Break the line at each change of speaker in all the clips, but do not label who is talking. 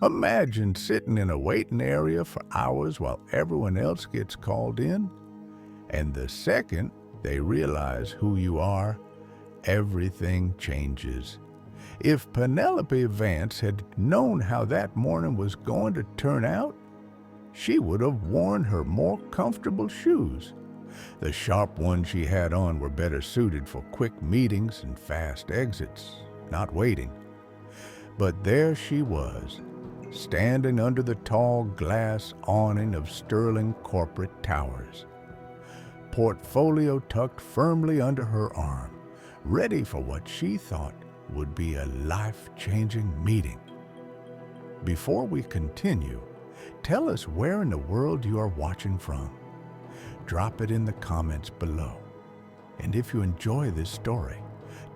Imagine sitting in a waiting area for hours while everyone else gets called in, and the second they realize who you are, everything changes. If Penelope Vance had known how that morning was going to turn out, she would have worn her more comfortable shoes. The sharp ones she had on were better suited for quick meetings and fast exits, not waiting. But there she was, standing under the tall glass awning of Sterling Corporate Towers, portfolio tucked firmly under her arm, ready for what she thought would be a life-changing meeting. Before we continue, tell us where in the world you are watching from. Drop it in the comments below. And if you enjoy this story,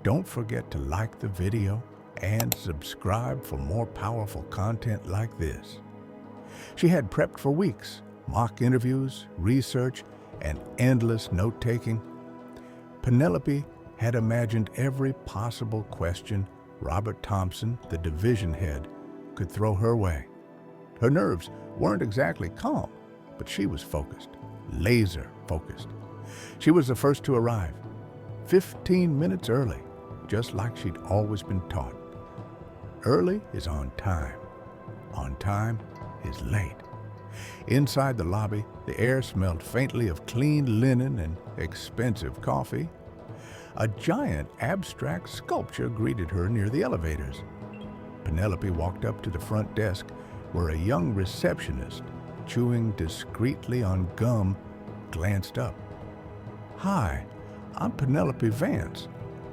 don't forget to like the video and subscribe for more powerful content like this. She had prepped for weeks, mock interviews, research, and endless note-taking. Penelope had imagined every possible question Robert Thompson, the division head, could throw her way. Her nerves weren't exactly calm, but she was focused, laser focused. She was the first to arrive, 15 minutes early, just like she'd always been taught. Early is on time. On time is late. Inside the lobby, the air smelled faintly of clean linen and expensive coffee. A giant abstract sculpture greeted her near the elevators. Penelope walked up to the front desk where a young receptionist, chewing discreetly on gum, glanced up. "Hi, I'm Penelope Vance.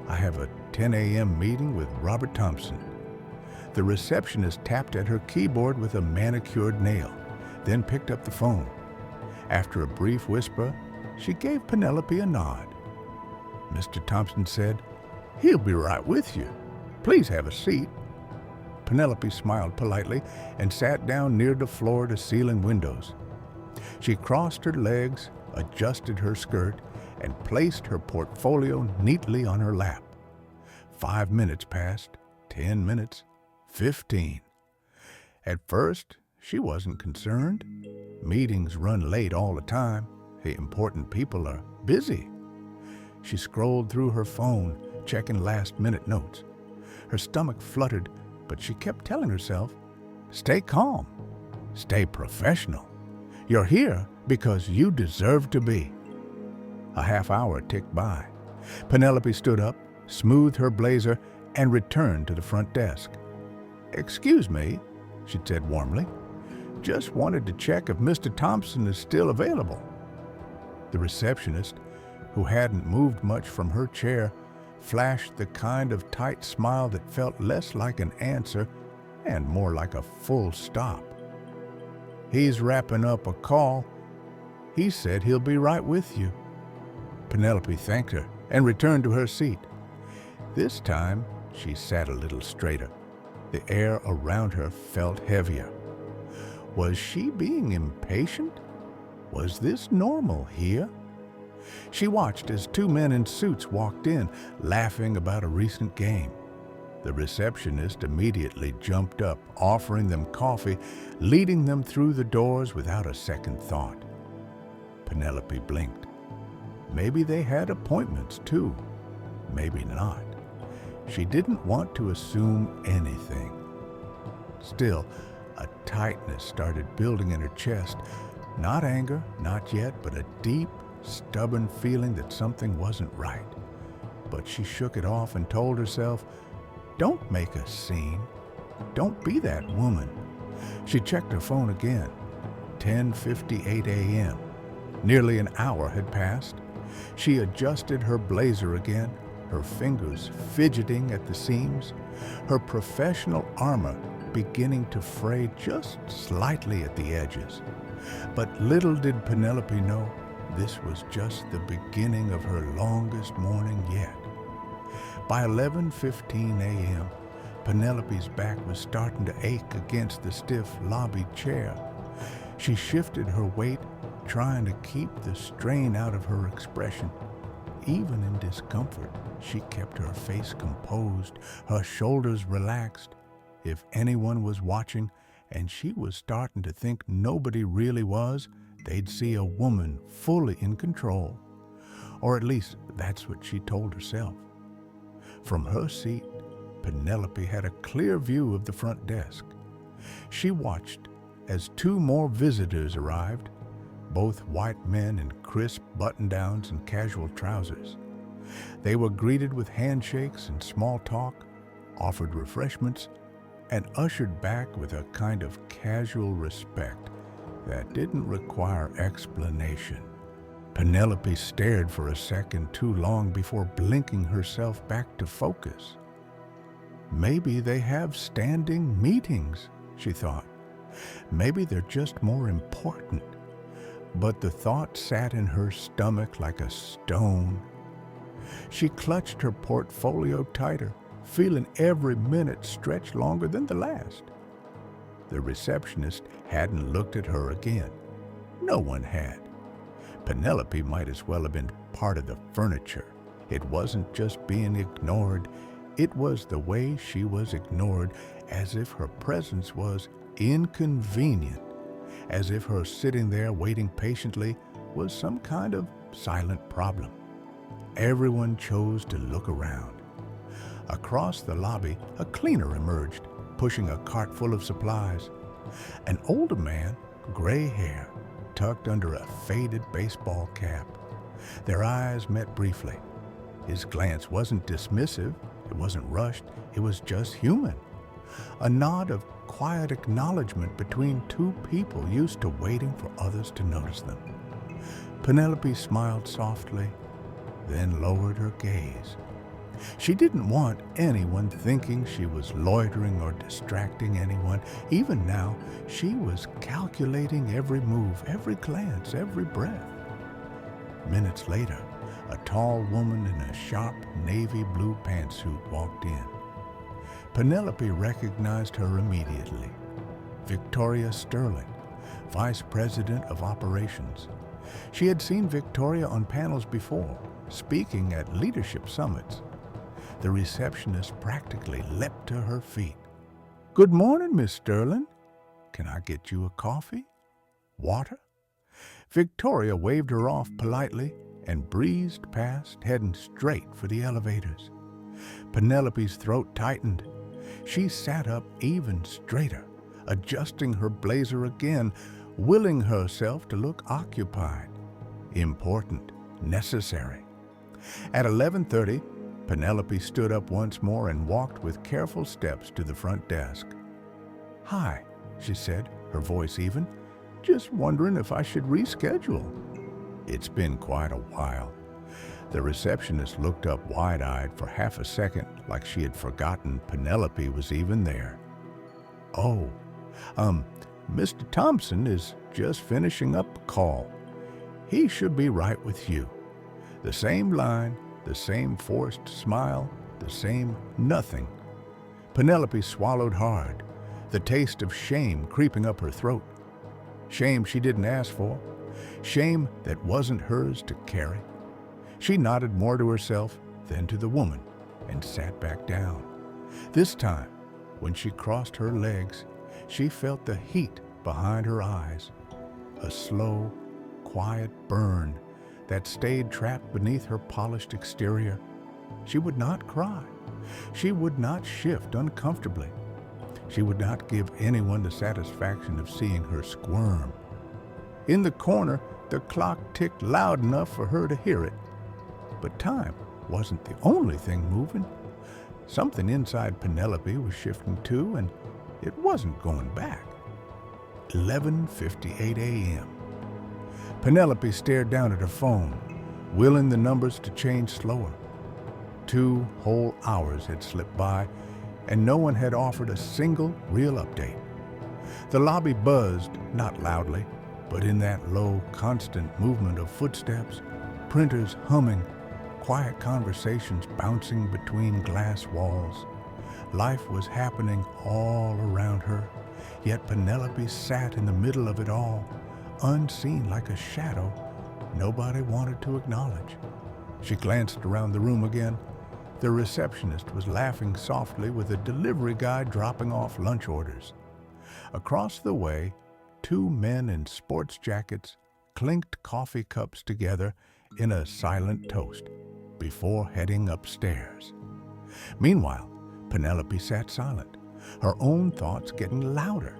I have a 10 a.m. meeting with Robert Thompson." The receptionist tapped at her keyboard with a manicured nail, then picked up the phone. After a brief whisper, she gave Penelope a nod. Mr. Thompson said, "He'll be right with you. Please have a seat." Penelope smiled politely and sat down near the floor-to-ceiling windows. She crossed her legs, adjusted her skirt, and placed her portfolio neatly on her lap. 5 minutes passed, 10 minutes, 15. At first, she wasn't concerned. Meetings run late all the time. The important people are busy. She scrolled through her phone, checking last-minute notes. Her stomach fluttered, but she kept telling herself, "Stay calm. Stay professional. You're here because you deserve to be." A half hour ticked by. Penelope stood up, smoothed her blazer, and returned to the front desk. "Excuse me," she said warmly. "Just wanted to check if Mr. Thompson is still available." The receptionist, who hadn't moved much from her chair, flashed the kind of tight smile that felt less like an answer and more like a full stop. "He's wrapping up a call. He said he'll be right with you." Penelope thanked her and returned to her seat. This time, she sat a little straighter. The air around her felt heavier. Was she being impatient? Was this normal here? She watched as 2 men in suits walked in, laughing about a recent game. The receptionist immediately jumped up, offering them coffee, leading them through the doors without a second thought. Penelope blinked. Maybe they had appointments too. Maybe not. She didn't want to assume anything. Still, a tightness started building in her chest. Not anger, not yet, but a deep, stubborn feeling that something wasn't right. But she shook it off and told herself, "Don't make a scene. Don't be that woman." She checked her phone again. 10:58 a.m. Nearly an hour had passed. She adjusted her blazer again, her fingers fidgeting at the seams, her professional armor beginning to fray just slightly at the edges. But little did Penelope know, this was just the beginning of her longest morning yet. By 11:15 a.m., Penelope's back was starting to ache against the stiff lobby chair. She shifted her weight, trying to keep the strain out of her expression. Even in discomfort, she kept her face composed, her shoulders relaxed. If anyone was watching, and she was starting to think nobody really was, they'd see a woman fully in control. Or at least that's what she told herself. From her seat, Penelope had a clear view of the front desk. She watched as two more visitors arrived, both white men in crisp button-downs and casual trousers. They were greeted with handshakes and small talk, offered refreshments, and ushered back with a kind of casual respect that didn't require explanation. Penelope stared for a second too long before blinking herself back to focus. Maybe they have standing meetings, she thought. Maybe they're just more important. But the thought sat in her stomach like a stone. She clutched her portfolio tighter, feeling every minute stretch longer than the last. The receptionist hadn't looked at her again. No one had. Penelope might as well have been part of the furniture. It wasn't just being ignored, it was the way she was ignored, as if her presence was inconvenient, as if her sitting there waiting patiently was some kind of silent problem. Everyone chose to look around. Across the lobby, a cleaner emerged, pushing a cart full of supplies. An older man, gray hair, tucked under a faded baseball cap. Their eyes met briefly. His glance wasn't dismissive, it wasn't rushed, it was just human. A nod of quiet acknowledgement between two people used to waiting for others to notice them. Penelope smiled softly, then lowered her gaze. She didn't want anyone thinking she was loitering or distracting anyone. Even now, she was calculating every move, every glance, every breath. Minutes later, a tall woman in a sharp navy blue pantsuit walked in. Penelope recognized her immediately. Victoria Sterling, Vice President of Operations. She had seen Victoria on panels before, speaking at leadership summits. The receptionist practically leapt to her feet. "Good morning, Miss Sterling. Can I get you a coffee? Water?" Victoria waved her off politely and breezed past, heading straight for the elevators. Penelope's throat tightened. She sat up even straighter, adjusting her blazer again, willing herself to look occupied, important, necessary. At 11:30, Penelope stood up once more and walked with careful steps to the front desk. "Hi," she said, her voice even. "Just wondering if I should reschedule." It's been quite a while. The receptionist looked up wide-eyed for half a second, like she had forgotten Penelope was even there. "Oh, Mr. Thompson is just finishing up a call. He should be right with you." The same line, the same forced smile, the same nothing. Penelope swallowed hard, the taste of shame creeping up her throat. Shame she didn't ask for, shame that wasn't hers to carry. She nodded more to herself than to the woman and sat back down. This time, when she crossed her legs, she felt the heat behind her eyes, a slow, quiet burn that stayed trapped beneath her polished exterior. She would not cry. She would not shift uncomfortably. She would not give anyone the satisfaction of seeing her squirm. In the corner, the clock ticked loud enough for her to hear it. But time wasn't the only thing moving. Something inside Penelope was shifting too, and it wasn't going back. 11:58 a.m. Penelope stared down at her phone, willing the numbers to change slower. 2 whole hours had slipped by, and no one had offered a single real update. The lobby buzzed, not loudly, but in that low, constant movement of footsteps, printers humming, quiet conversations bouncing between glass walls. Life was happening all around her, yet Penelope sat in the middle of it all, unseen like a shadow nobody wanted to acknowledge. She glanced around the room again. The receptionist was laughing softly with a delivery guy dropping off lunch orders. Across the way, two men in sports jackets clinked coffee cups together in a silent toast before heading upstairs. Meanwhile, Penelope sat silent, her own thoughts getting louder.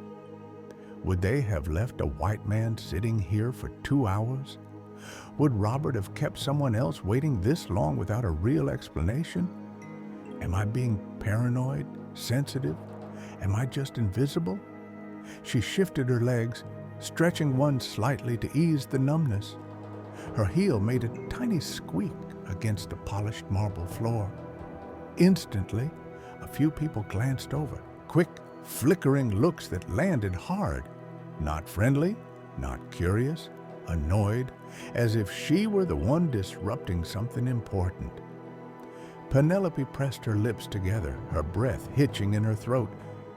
Would they have left a white man sitting here for 2 hours? Would Robert have kept someone else waiting this long without a real explanation? Am I being paranoid, sensitive? Am I just invisible? She shifted her legs, stretching one slightly to ease the numbness. Her heel made a tiny squeak against the polished marble floor. Instantly, a few people glanced over, quick, flickering looks that landed hard. Not friendly, not curious, annoyed, as if she were the one disrupting something important. Penelope pressed her lips together, her breath hitching in her throat.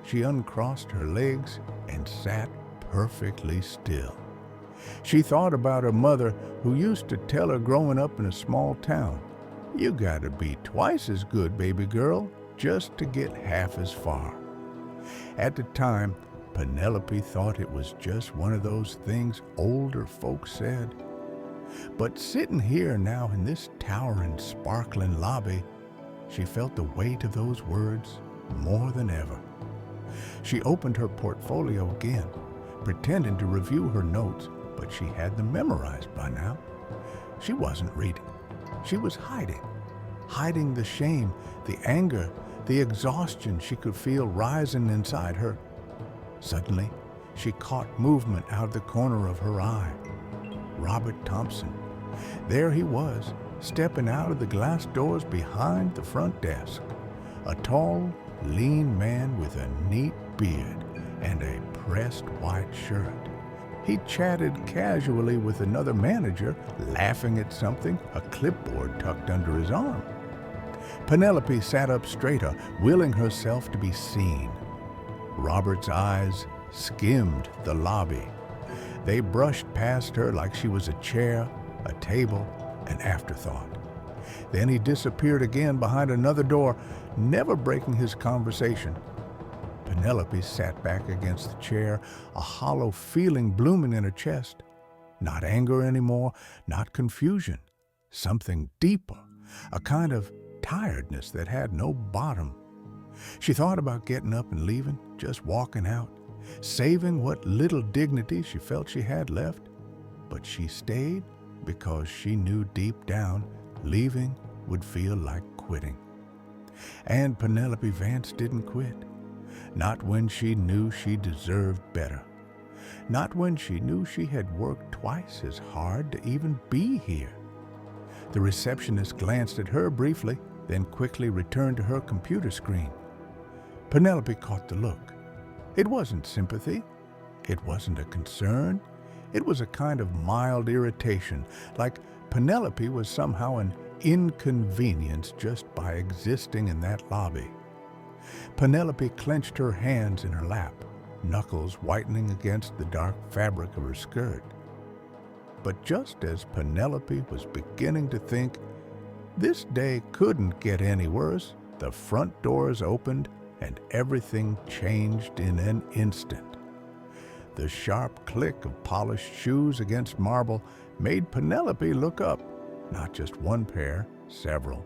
She uncrossed her legs and sat perfectly still. She thought about her mother, who used to tell her growing up in a small town, "You gotta be twice as good, baby girl, just to get half as far." At the time, Penelope thought it was just one of those things older folks said. But sitting here now in this towering, sparkling lobby, she felt the weight of those words more than ever. She opened her portfolio again, pretending to review her notes, but she had them memorized by now. She wasn't reading. She was hiding the shame, the anger, the exhaustion she could feel rising inside her. Suddenly, she caught movement out of the corner of her eye. Robert Thompson. There he was, stepping out of the glass doors behind the front desk. A tall, lean man with a neat beard and a pressed white shirt. He chatted casually with another manager, laughing at something, a clipboard tucked under his arm. Penelope sat up straighter, willing herself to be seen. Robert's eyes skimmed the lobby. They brushed past her like she was a chair, a table, an afterthought. Then he disappeared again behind another door, never breaking his conversation. Penelope sat back against the chair, a hollow feeling blooming in her chest. Not anger anymore, not confusion. Something deeper, a kind of tiredness that had no bottom. She thought about getting up and leaving, just walking out, saving what little dignity she felt she had left. But she stayed because she knew deep down leaving would feel like quitting. And Penelope Vance didn't quit. Not when she knew she deserved better. Not when she knew she had worked twice as hard to even be here. The receptionist glanced at her briefly, then quickly returned to her computer screen. Penelope caught the look. It wasn't sympathy. It wasn't a concern. It was a kind of mild irritation, like Penelope was somehow an inconvenience just by existing in that lobby. Penelope clenched her hands in her lap, knuckles whitening against the dark fabric of her skirt. But just as Penelope was beginning to think this day couldn't get any worse, the front doors opened and everything changed in an instant. The sharp click of polished shoes against marble made Penelope look up, not just one pair, several.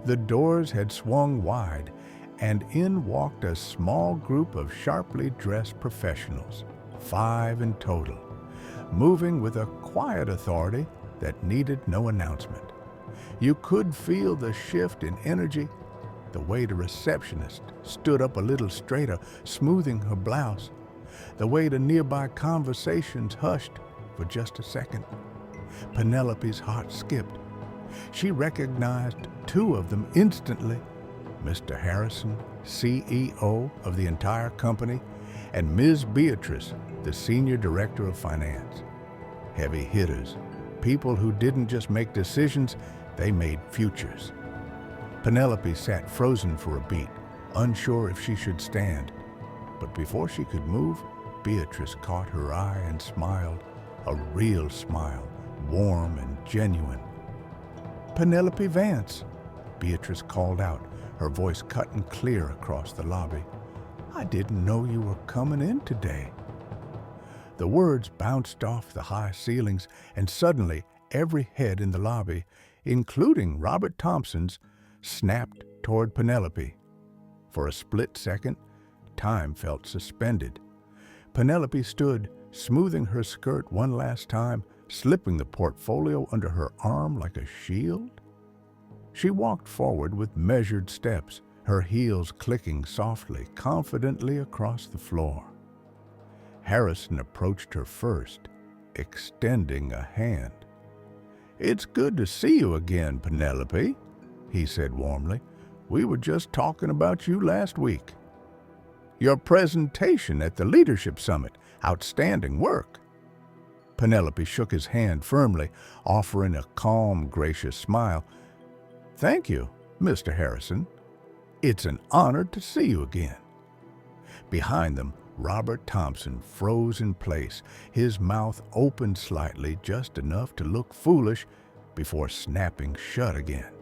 The doors had swung wide, and in walked a small group of sharply dressed professionals, 5 in total, moving with a quiet authority that needed no announcement. You could feel the shift in energy, the way the receptionist stood up a little straighter, smoothing her blouse, the way the nearby conversations hushed for just a second. Penelope's heart skipped. She recognized 2 of them instantly, Mr. Harrison, CEO of the entire company, and Ms. Beatrice, the Senior Director of Finance. Heavy hitters, people who didn't just make decisions, they made futures. Penelope sat frozen for a beat, unsure if she should stand. But before she could move, Beatrice caught her eye and smiled, a real smile, warm and genuine. "Penelope Vance," Beatrice called out, her voice cut and clear across the lobby. I didn't know you were coming in today." The words bounced off the high ceilings, and suddenly every head in the lobby, including Robert Thompson's, snapped toward Penelope. For a split second, time felt suspended. Penelope stood, smoothing her skirt one last time, slipping the portfolio under her arm like a shield. She walked forward with measured steps, her heels clicking softly, confidently across the floor. Harrison approached her first, extending a hand. "It's good to see you again, Penelope," he said warmly. "We were just talking about you last week. Your presentation at the Leadership Summit, outstanding work." Penelope shook his hand firmly, offering a calm, gracious smile. "Thank you, Mr. Harrison. It's an honor to see you again." Behind them, Robert Thompson froze in place, his mouth opened slightly, just enough to look foolish, before snapping shut again.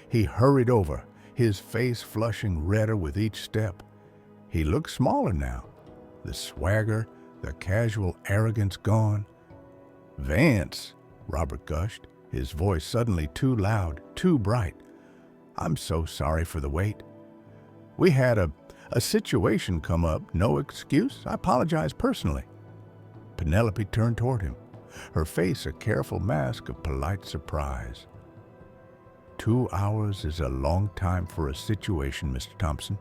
He hurried over, his face flushing redder with each step. He looked smaller now, the swagger, the casual arrogance gone. "Vance," Robert gushed, his voice suddenly too loud, too bright. "I'm so sorry for the wait. We had a situation come up, no excuse. I apologize personally." Penelope turned toward him, her face a careful mask of polite surprise. 2 hours is a long time for a situation, Mr. Thompson,"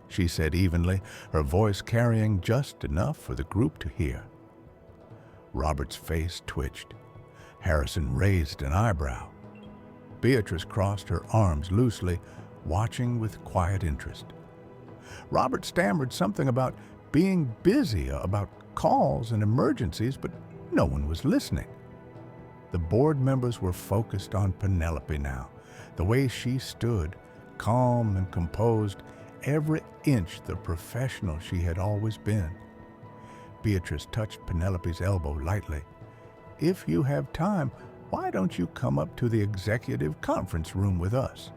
she said evenly, her voice carrying just enough for the group to hear. Robert's face twitched. Harrison raised an eyebrow. Beatrice crossed her arms loosely, watching with quiet interest. Robert stammered something about being busy, about calls and emergencies, but no one was listening. The board members were focused on Penelope now, the way she stood, calm and composed, every inch the professional she had always been. Beatrice touched Penelope's elbow lightly. "If you have time, why don't you come up to the executive conference room with us?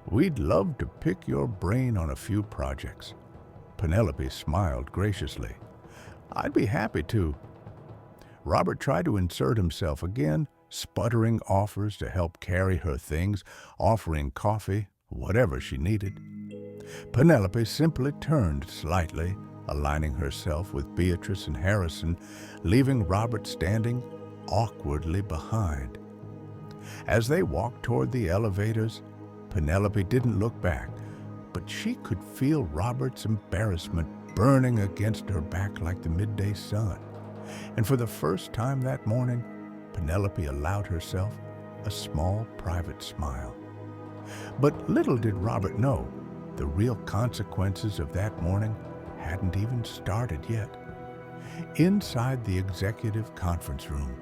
We'd love to pick your brain on a few projects." Penelope smiled graciously. "I'd be happy to." Robert tried to insert himself again, sputtering offers to help carry her things, offering coffee, whatever she needed. Penelope simply turned slightly, aligning herself with Beatrice and Harrison, leaving Robert standing awkwardly behind. As they walked toward the elevators, Penelope didn't look back, but she could feel Robert's embarrassment burning against her back like the midday sun. And for the first time that morning, Penelope allowed herself a small private smile. But little did Robert know, the real consequences of that morning hadn't even started yet. Inside the executive conference room,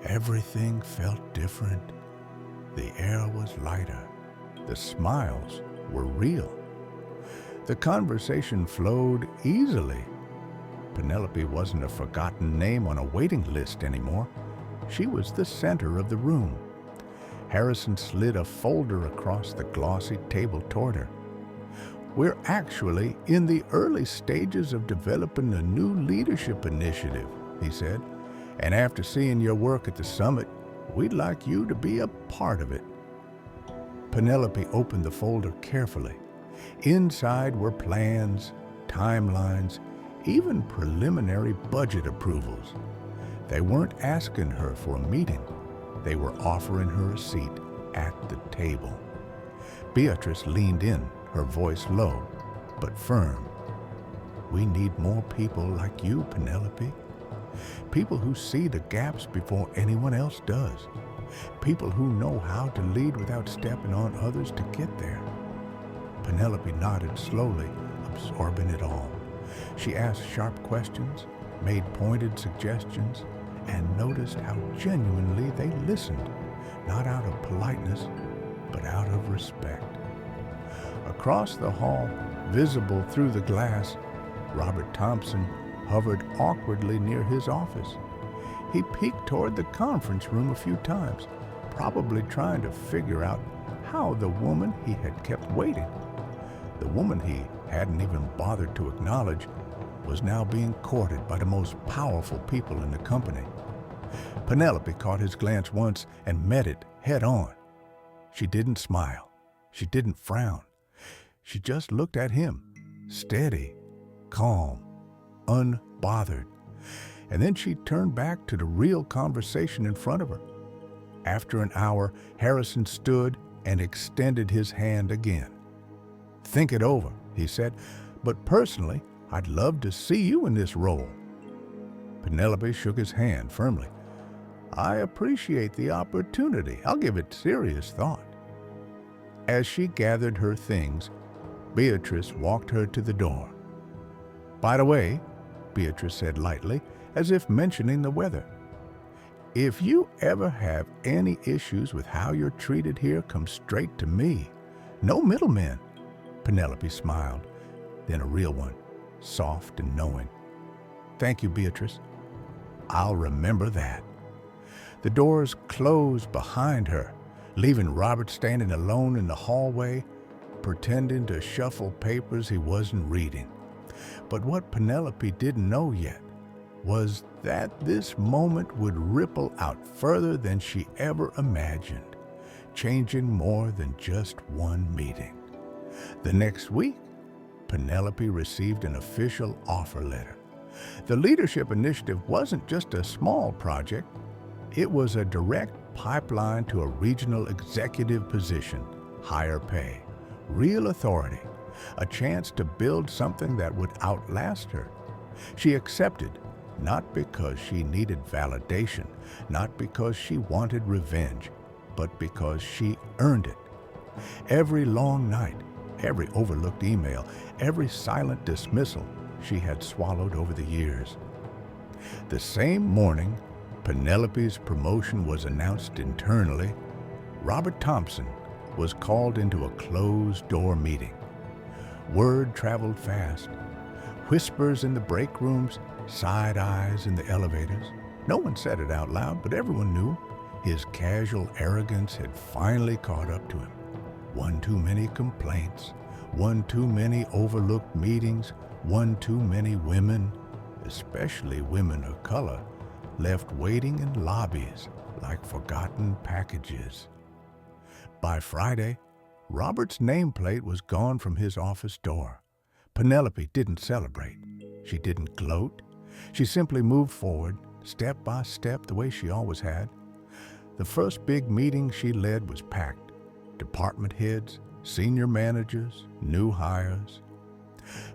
everything felt different. The air was lighter. The smiles were real. The conversation flowed easily. Penelope wasn't a forgotten name on a waiting list anymore. She was the center of the room. Harrison slid a folder across the glossy table toward her. "We're actually in the early stages of developing a new leadership initiative," he said, "and after seeing your work at the summit, we'd like you to be a part of it." Penelope opened the folder carefully. Inside were plans, timelines, even preliminary budget approvals. They weren't asking her for a meeting. They were offering her a seat at the table. Beatrice leaned in, her voice low, but firm. "We need more people like you, Penelope. People who see the gaps before anyone else does. People who know how to lead without stepping on others to get there." Penelope nodded slowly, absorbing it all. She asked sharp questions, made pointed suggestions, and noticed how genuinely they listened, not out of politeness, but out of respect. Across the hall, visible through the glass, Robert Thompson hovered awkwardly near his office. He peeked toward the conference room a few times, probably trying to figure out how the woman he had kept waiting, the woman he hadn't even bothered to acknowledge, was now being courted by the most powerful people in the company. Penelope caught his glance once and met it head on. She didn't smile. She didn't frown. She just looked at him, steady, calm, unbothered. And then she turned back to the real conversation in front of her. After an hour, Harrison stood and extended his hand again. "Think it over," he said, "but personally, I'd love to see you in this role." Penelope shook his hand firmly. "I appreciate the opportunity. I'll give it serious thought." As she gathered her things, Beatrice walked her to the door. "By the way," Beatrice said lightly, as if mentioning the weather, "if you ever have any issues with how you're treated here, come straight to me. No middlemen." Penelope smiled, then a real one, soft and knowing. "Thank you, Beatrice. I'll remember that." The doors closed behind her, leaving Robert standing alone in the hallway, pretending to shuffle papers he wasn't reading. But what Penelope didn't know yet was that this moment would ripple out further than she ever imagined, changing more than just one meeting. The next week, Penelope received an official offer letter. The leadership initiative wasn't just a small project. It was a direct pipeline to a regional executive position, higher pay, real authority, a chance to build something that would outlast her. She accepted, not because she needed validation, not because she wanted revenge, but because she earned it. Every long night, every overlooked email, every silent dismissal she had swallowed over the years. The same morning Penelope's promotion was announced internally, Robert Thompson was called into a closed-door meeting. Word traveled fast. Whispers in the break rooms, side eyes in the elevators. No one said it out loud, but everyone knew his casual arrogance had finally caught up to him. One too many complaints, one too many overlooked meetings, one too many women, especially women of color, left waiting in lobbies like forgotten packages. By Friday, Robert's nameplate was gone from his office door. Penelope didn't celebrate. She didn't gloat. She simply moved forward, step by step, the way she always had. The first big meeting she led was packed. Department heads, senior managers, new hires.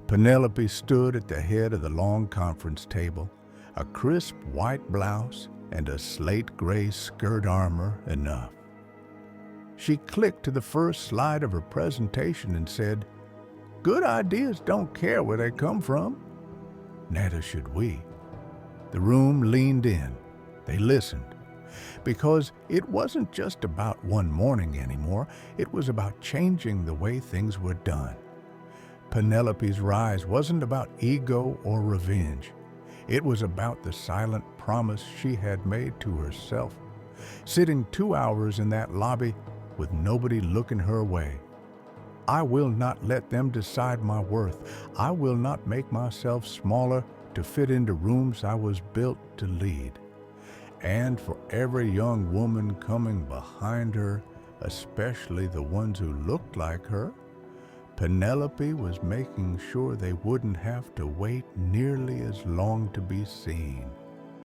Penelope stood at the head of the long conference table, a crisp white blouse and a slate gray skirt armor enough. She clicked to the first slide of her presentation and said, "Good ideas don't care where they come from." Neither should we. The room leaned in. They listened. Because it wasn't just about one morning anymore. It was about changing the way things were done. Penelope's rise wasn't about ego or revenge. It was about the silent promise she had made to herself, sitting 2 hours in that lobby with nobody looking her way. "I will not let them decide my worth. I will not make myself smaller to fit into rooms I was built to lead." And for every young woman coming behind her, especially the ones who looked like her, Penelope was making sure they wouldn't have to wait nearly as long to be seen.